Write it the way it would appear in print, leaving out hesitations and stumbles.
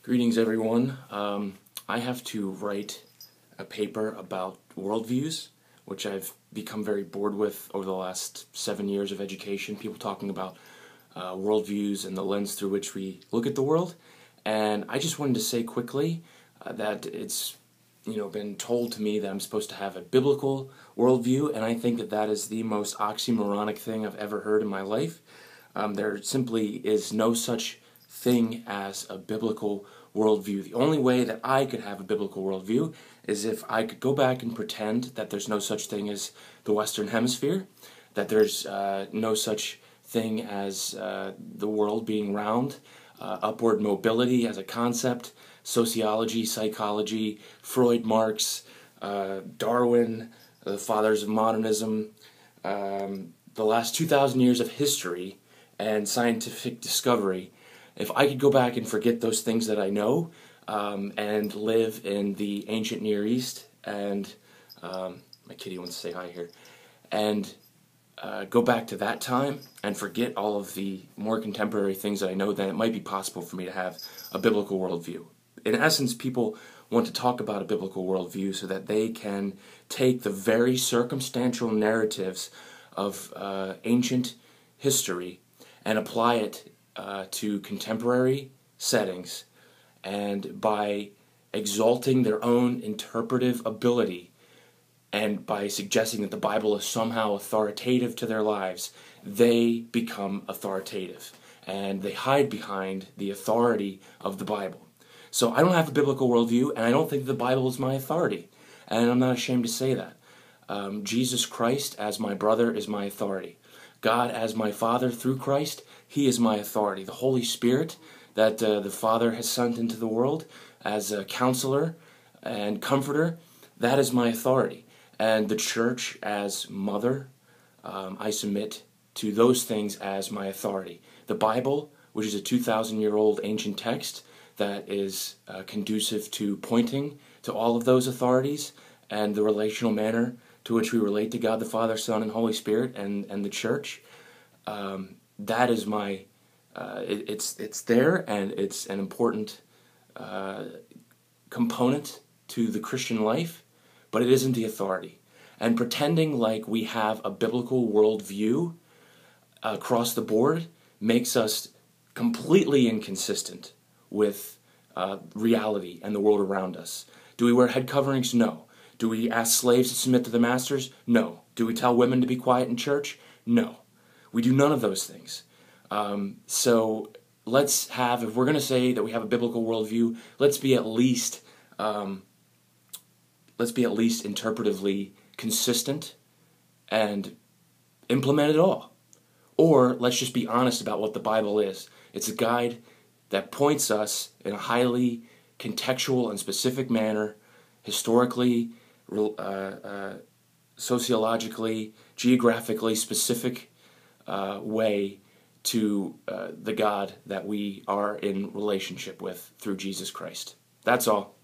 Greetings, everyone. I have to write a paper about worldviews, which I've become very bored with over the last 7 years of education. People talking about worldviews and the lens through which we look at the world. And I just wanted to say quickly that it's been told to me that I'm supposed to have a biblical worldview, and I think that that is the most oxymoronic thing I've ever heard in my life. There simply is no such thing as a biblical worldview. The only way that I could have a biblical worldview is if I could go back and pretend that there's no such thing as the Western Hemisphere, that there's no such thing as the world being round, upward mobility as a concept, sociology, psychology, Freud, Marx, Darwin, the fathers of modernism, the last 2,000 years of history and scientific discovery. If I could go back and forget those things that I know and live in the ancient Near East, and my kitty wants to say hi here, and go back to that time and forget all of the more contemporary things that I know, then it might be possible for me to have a biblical worldview. In essence, people want to talk about a biblical worldview so that they can take the very circumstantial narratives of ancient history and apply it to contemporary settings, and by exalting their own interpretive ability and by suggesting that the Bible is somehow authoritative to their lives, they become authoritative and they hide behind the authority of the Bible. So I don't have a biblical worldview, and I don't think the Bible is my authority, and I'm not ashamed to say that. Jesus Christ as my brother is my authority. God as my Father through Christ, He is my authority. The Holy Spirit that the Father has sent into the world as a counselor and comforter, that is my authority. And the church as mother, I submit to those things as my authority. The Bible, which is a 2,000-year-old ancient text that is conducive to pointing to all of those authorities and the relational manner to which we relate to God the Father, Son, and Holy Spirit, and the church. That is my, it's there, and it's an important component to the Christian life, but it isn't the authority. And pretending like we have a biblical worldview across the board makes us completely inconsistent with reality and the world around us. Do we wear head coverings? No. Do we ask slaves to submit to their masters? No. Do we tell women to be quiet in church? No. We do none of those things. So let's have, if we're going to say that we have a biblical worldview, let's be at least interpretively consistent and implement it all. Or let's just be honest about what the Bible is. It's a guide that points us in a highly contextual and specific manner, historically, sociologically, geographically specific way to the God that we are in relationship with through Jesus Christ. That's all.